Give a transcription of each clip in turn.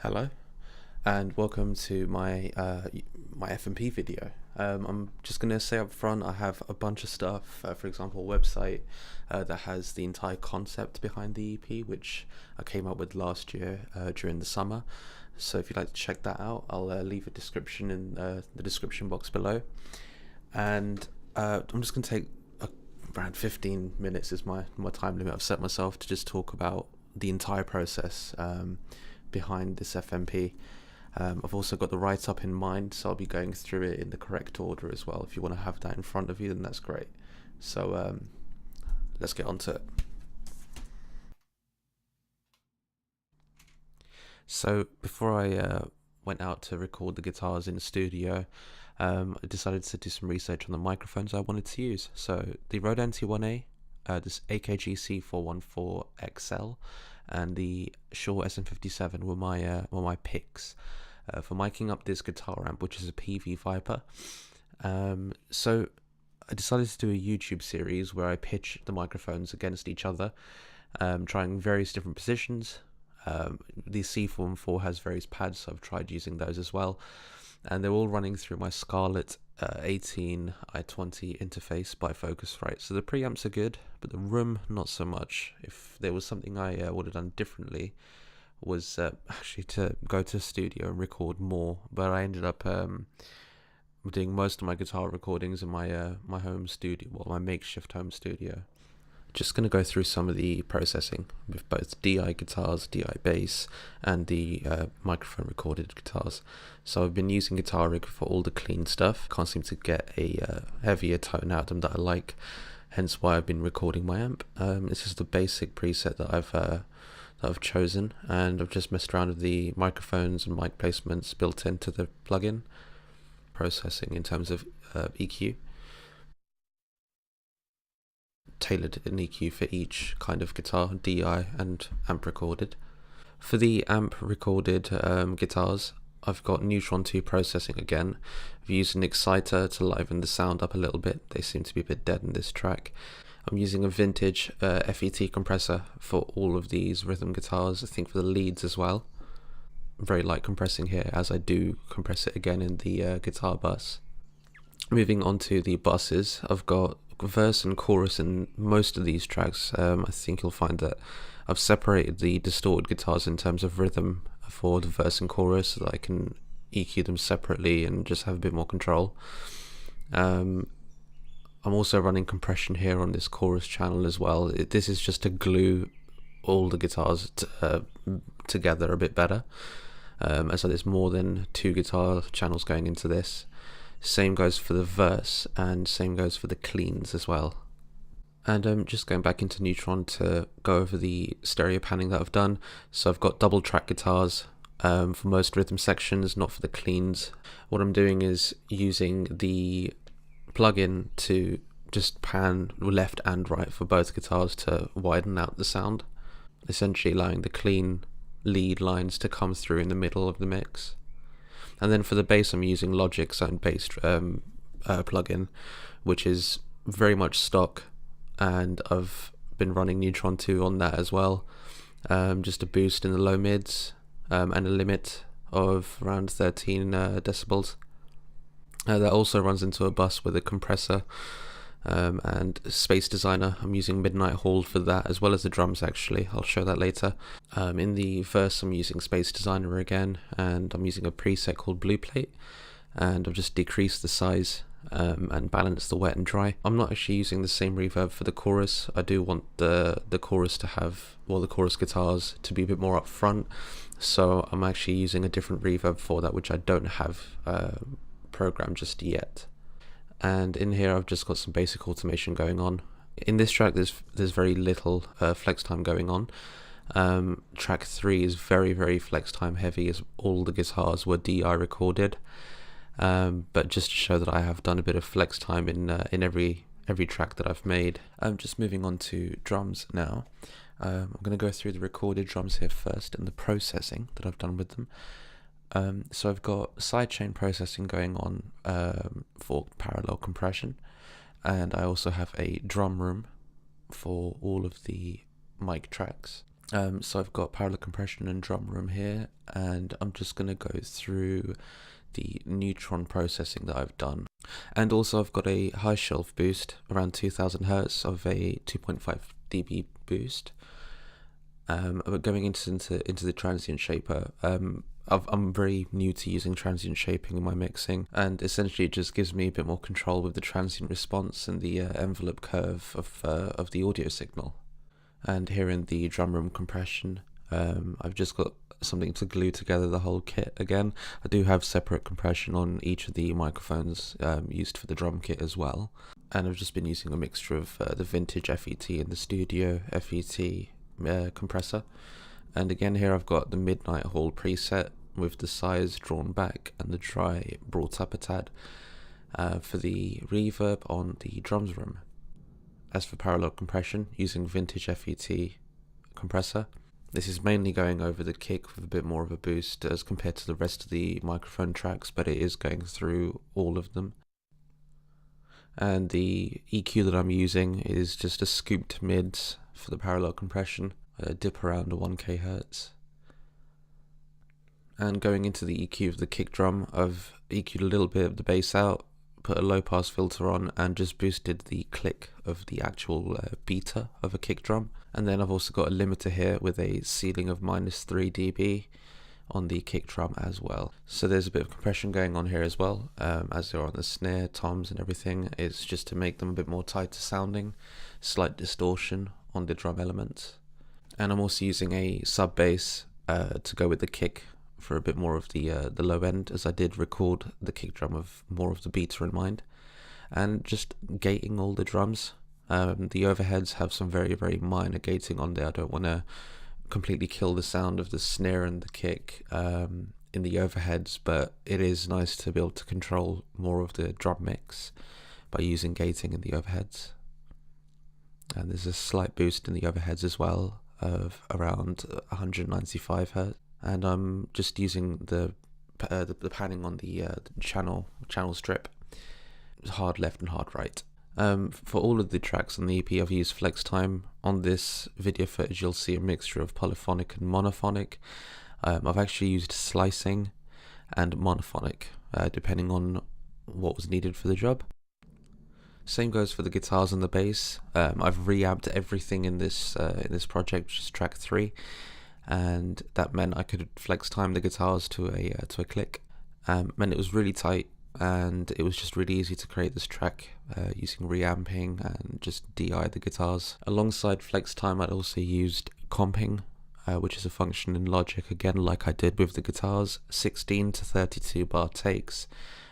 Hello, and welcome to my FMP video. I'm just gonna say up front, I have a bunch of stuff. For example, a website that has the entire concept behind the EP, which I came up with last year during the summer. So if you'd like to check that out, I'll leave a description in the description box below. And I'm just gonna take around 15 minutes is my time limit I've set myself to just talk about the entire process behind this FMP. I've also got the write-up in mind, so I'll be going through it in the correct order as well. If you want to have that in front of you, then that's great. So let's get on to it. So before I went out to record the guitars in the studio, I decided to do some research on the microphones I wanted to use. So the Rode NT1A, this AKG C414XL, and the Shure SM57 were my picks for miking up this guitar amp, which is a PV Viper. So I decided to do a YouTube series where I pitch the microphones against each other, trying various different positions. The C414 has various pads, so I've tried using those as well, and they're all running through my Scarlett 18 i20 interface by Focusrite. So the preamps are good, but the room not so much. If there was something I would have done differently, was actually to go to a studio and record more, but I ended up doing most of my guitar recordings in my home studio, well, my makeshift home studio. Just going to go through some of the processing with both DI guitars, DI bass, and the microphone recorded guitars. So I've been using Guitar Rig for all the clean stuff. Can't seem to get a heavier tone out of them that I like, hence why I've been recording my amp. This is the basic preset that I've chosen, and I've just messed around with the microphones and mic placements built into the plugin. Processing in terms of EQ. Tailored an EQ for each kind of guitar, DI and amp recorded. For the amp recorded guitars, I've got Neutron 2 processing again. I've used an exciter to liven the sound up a little bit. They seem to be a bit dead in this track. I'm using a vintage FET compressor for all of these rhythm guitars, I think for the leads as well. I'm very light compressing here, as I do compress it again in the guitar bus. Moving on to the buses, I've got verse and chorus in most of these tracks. I think you'll find that I've separated the distorted guitars in terms of rhythm for the verse and chorus, so that I can EQ them separately and just have a bit more control. I'm also running compression here on this chorus channel as well. This is just to glue all the guitars together a bit better, so there's more than 2 guitar channels going into this. Same goes for the verse, and same goes for the cleans as well. And I'm just going back into Neutron to go over the stereo panning that I've done. So I've got double track guitars for most rhythm sections, not for the cleans. What I'm doing is using the plugin to just pan left and right for both guitars to widen out the sound, essentially allowing the clean lead lines to come through in the middle of the mix. And then for the bass, I'm using Logic's own bass plugin, which is very much stock, and I've been running Neutron 2 on that as well. Just a boost in the low mids and a limit of around 13 decibels. That also runs into a bus with a compressor and Space Designer. I'm using Midnight Hall for that, as well as the drums actually. I'll show that later. In the verse, I'm using Space Designer again, and I'm using a preset called Blue Plate, and I've just decreased the size and balanced the wet and dry. I'm not actually using the same reverb for the chorus. I do want the chorus to have, well, the chorus guitars to be a bit more up front, so I'm actually using a different reverb for that, which I don't have programmed just yet. And in here I've just got some basic automation going on. In this track there's very little flex time going on. Track 3 is very flex time heavy, as all the guitars were DI recorded, but just to show that I have done a bit of flex time in every track that I've made. Just moving on to drums now. I'm going to go through the recorded drums here first and the processing that I've done with them. So I've got sidechain processing going on for parallel compression, and I also have a drum room for all of the mic tracks. So I've got parallel compression and drum room here, and I'm just going to go through the neutron processing that I've done. And also I've got a high shelf boost around 2000 Hz of a 2.5 dB boost. But going into the transient shaper, I'm very new to using transient shaping in my mixing, and essentially it just gives me a bit more control with the transient response and the envelope curve of the audio signal. And here in the drum room compression, I've just got something to glue together the whole kit again. I do have separate compression on each of the microphones used for the drum kit as well. And I've just been using a mixture of the vintage FET and the studio FET compressor. And again here I've got the Midnight Hall preset with the size drawn back and the dry brought up a tad for the reverb on the drums room. As for parallel compression, using vintage FET compressor, this is mainly going over the kick with a bit more of a boost as compared to the rest of the microphone tracks, but it is going through all of them. And the EQ that I'm using is just a scooped mids for the parallel compression, a dip around a 1k hertz. And going into the EQ of the kick drum, I've EQ'd a little bit of the bass out, put a low pass filter on, and just boosted the click of the actual beta of a kick drum. And then I've also got a limiter here with a ceiling of -3 dB on the kick drum as well. So there's a bit of compression going on here as well, as there are on the snare, toms and everything. It's just to make them a bit more tighter sounding, slight distortion on the drum elements. And I'm also using a sub bass to go with the kick for a bit more of the low end, as I did record the kick drum of more of the beta in mind. And just gating all the drums. The overheads have some very, very minor gating on there. I don't want to completely kill the sound of the snare and the kick in the overheads, but it is nice to be able to control more of the drum mix by using gating in the overheads. And there's a slight boost in the overheads as well of around 195 Hz. And I'm just using the panning on the channel strip, hard left and hard right. For all of the tracks on the EP, I've used flex time. On this video footage, you'll see a mixture of polyphonic and monophonic. I've actually used slicing and monophonic, depending on what was needed for the job. Same goes for the guitars and the bass. I've reamped everything in this project, which is track 3. And that meant I could flex time the guitars to a click. Meant it was really tight, and it was just really easy to create this track using reamping and just DI the guitars. Alongside flex time, I'd also used comping, which is a function in Logic, again like I did with the guitars, 16 to 32 bar takes.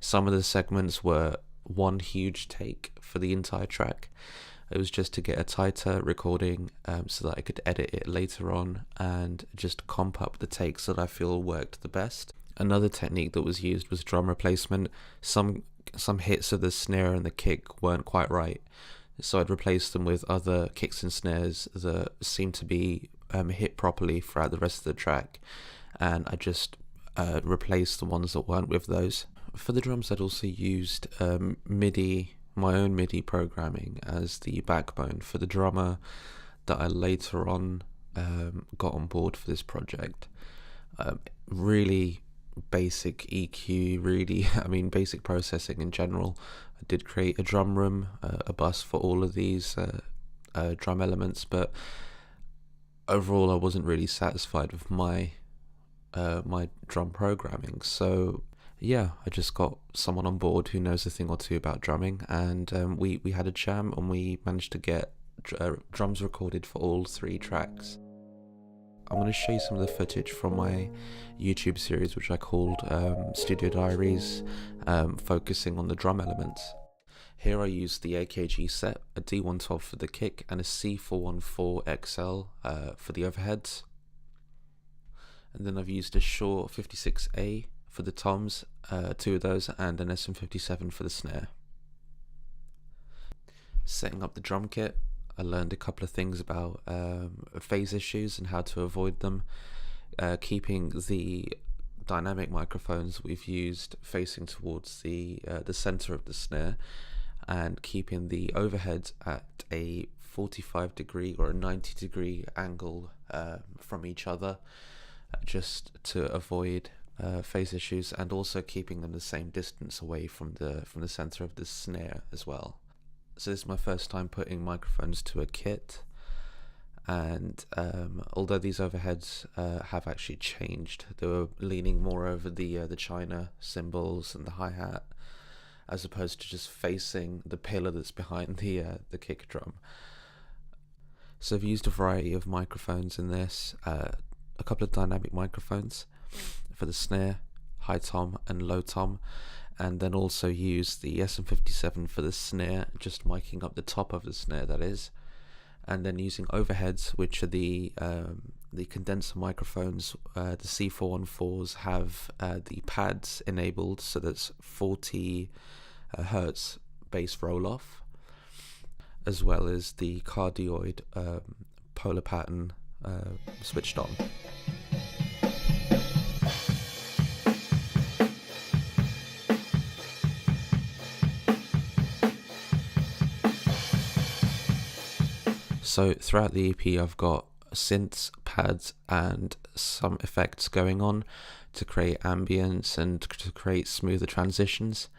Some of the segments were one huge take for the entire track. It was just to get a tighter recording so that I could edit it later on and just comp up the takes that I feel worked the best. Another technique that was used was drum replacement. Some hits of the snare and the kick weren't quite right, so I'd replace them with other kicks and snares that seemed to be hit properly throughout the rest of the track, and I just replaced the ones that weren't with those. For the drums, I'd also used MIDI, my own MIDI programming as the backbone for the drummer that I later on got on board for this project. Really basic EQ, really, I mean basic processing in general. I did create a drum room, a bus for all of these drum elements, but overall I wasn't really satisfied with my drum programming. So yeah, I just got someone on board who knows a thing or two about drumming, and we had a jam and we managed to get drums recorded for all 3 tracks. I'm going to show you some of the footage from my YouTube series, which I called Studio Diaries, focusing on the drum elements. Here I used the AKG set, a D112 for the kick and a C414XL for the overheads. And then I've used a Shaw 56A for the toms, 2 of those, and an SM57 for the snare. Setting up the drum kit, I learned a couple of things about phase issues and how to avoid them. Keeping the dynamic microphones we've used facing towards the center of the snare, and keeping the overheads at a 45-degree or a 90-degree angle from each other, just to avoid phase issues, and also keeping them the same distance away from the center of the snare as well. So this is my first time putting microphones to a kit, and although these overheads have actually changed, they were leaning more over the China cymbals and the hi-hat, as opposed to just facing the pillar that's behind the kick drum. So I've used a variety of microphones in this, a couple of dynamic microphones for the snare, high tom and low tom, and then also used the SM57 for the snare, just miking up the top of the snare, that is, and then using overheads, which are the condenser microphones. The C414s have the pads enabled, so that's 40 hertz bass roll off, as well as the cardioid polar pattern switched on. So throughout the EP I've got synths, pads and some effects going on to create ambience and to create smoother transitions.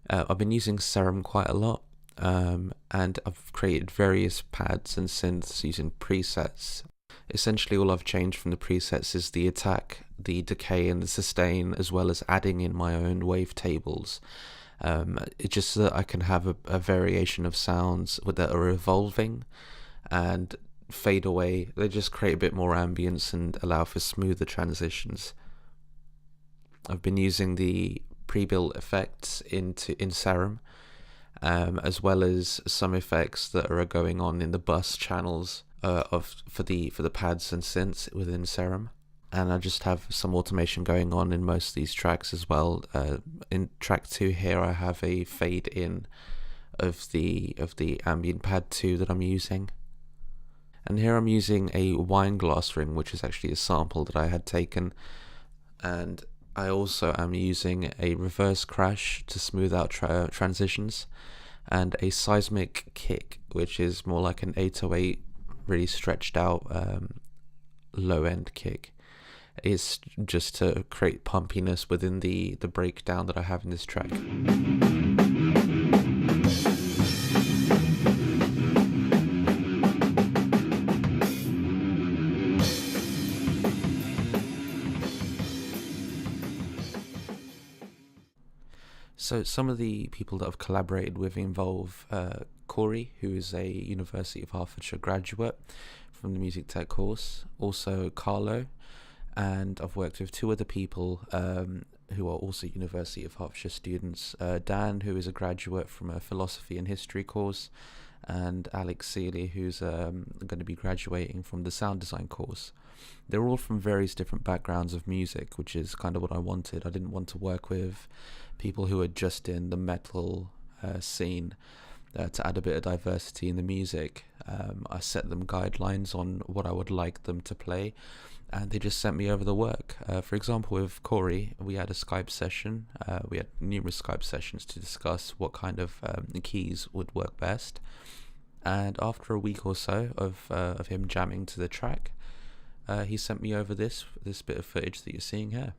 I've been using Serum quite a lot, and I've created various pads and synths using presets. Essentially all I've changed from the presets is the attack, the decay and the sustain, as well as adding in my own wavetables. It's just so that I can have a variation of sounds that are evolving and fade away. They just create a bit more ambience and allow for smoother transitions. I've been using the pre-built effects in Serum, as well as some effects that are going on in the bus channels for the pads and synths within Serum. And I just have some automation going on in most of these tracks as well. In track 2 here I have a fade in of the ambient pad 2 that I'm using. And here I'm using a wine glass ring, which is actually a sample that I had taken, and I also am using a reverse crash to smooth out transitions, and a seismic kick, which is more like an 808 really stretched out low end kick. It's just to create pumpiness within the breakdown that I have in this track. So some of the people that I've collaborated with involve Corey, who is a University of Hertfordshire graduate from the music tech course, also Carlo, and I've worked with 2 other people who are also University of Hertfordshire students, Dan, who is a graduate from a philosophy and history course, and Alex Seeley, who's going to be graduating from the sound design course. They're all from various different backgrounds of music, which is kind of what I wanted. I didn't want to work with people who are just in the metal scene. To add a bit of diversity in the music, I set them guidelines on what I would like them to play, and they just sent me over the work. For example, with Corey, we had a Skype session. We had numerous Skype sessions to discuss what kind of keys would work best. And after a week or so of him jamming to the track, he sent me over this bit of footage that you're seeing here.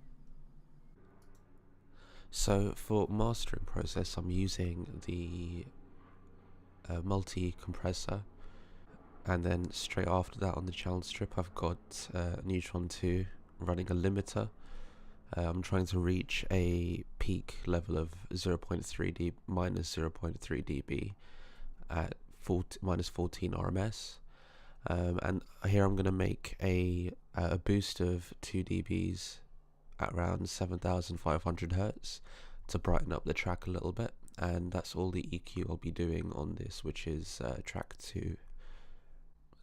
So for mastering process, I'm using the multi-compressor, and then straight after that on the channel strip I've got Neutron 2 running a limiter. I'm trying to reach a peak level of 0.3 dB, minus 0.3 dB at minus 14 RMS. And here I'm going to make a boost of 2 dBs at around 7,500 Hertz to brighten up the track a little bit, and that's all the EQ I'll be doing on this, which is track 2.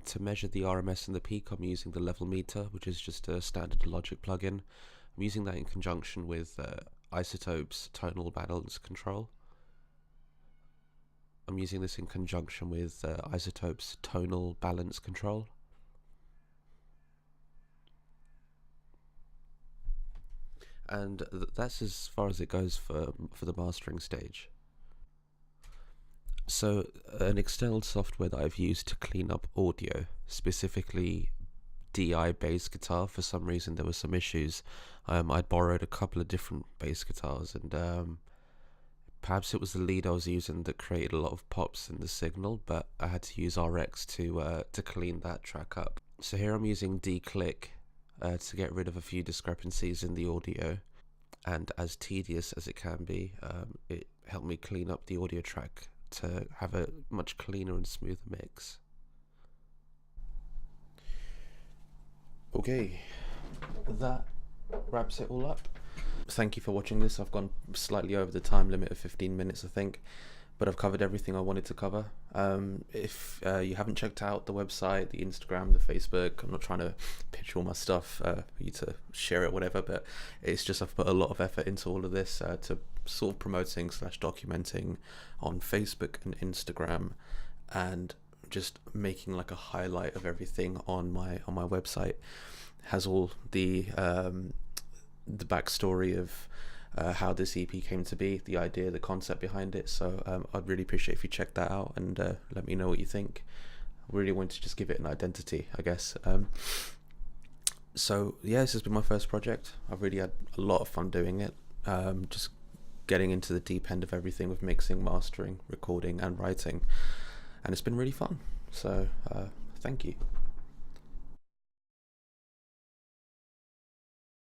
To measure the RMS and the peak, I'm using the level meter, which is just a standard Logic plugin. I'm using that in conjunction with Isotope's tonal balance control. I'm using this in conjunction with Isotope's tonal balance control. And that's as far as it goes for the mastering stage. So an external software that I've used to clean up audio, specifically DI bass guitar. For some reason there were some issues. I'd borrowed a couple of different bass guitars, and perhaps it was the lead I was using that created a lot of pops in the signal, but I had to use RX to clean that track up. So here I'm using D-Click to get rid of a few discrepancies in the audio, and as tedious as it can be, it helped me clean up the audio track to have a much cleaner and smoother mix. Okay, that wraps it all up. Thank you for watching this. I've gone slightly over the time limit of 15 minutes, I think, but I've covered everything I wanted to cover. If you haven't checked out the website, the Instagram, the Facebook, I'm not trying to pitch all my stuff for you to share it, whatever, but it's just I've put a lot of effort into all of this to sort of promoting / documenting on Facebook and Instagram, and just making like a highlight of everything on my website. Has all the backstory of how this EP came to be, the idea, the concept behind it. So I'd really appreciate if you check that out and let me know what you think. I really wanted to just give it an identity, I guess. So yeah, this has been my first project. I've really had a lot of fun doing it. Just getting into the deep end of everything with mixing, mastering, recording and writing, and it's been really fun. So thank you.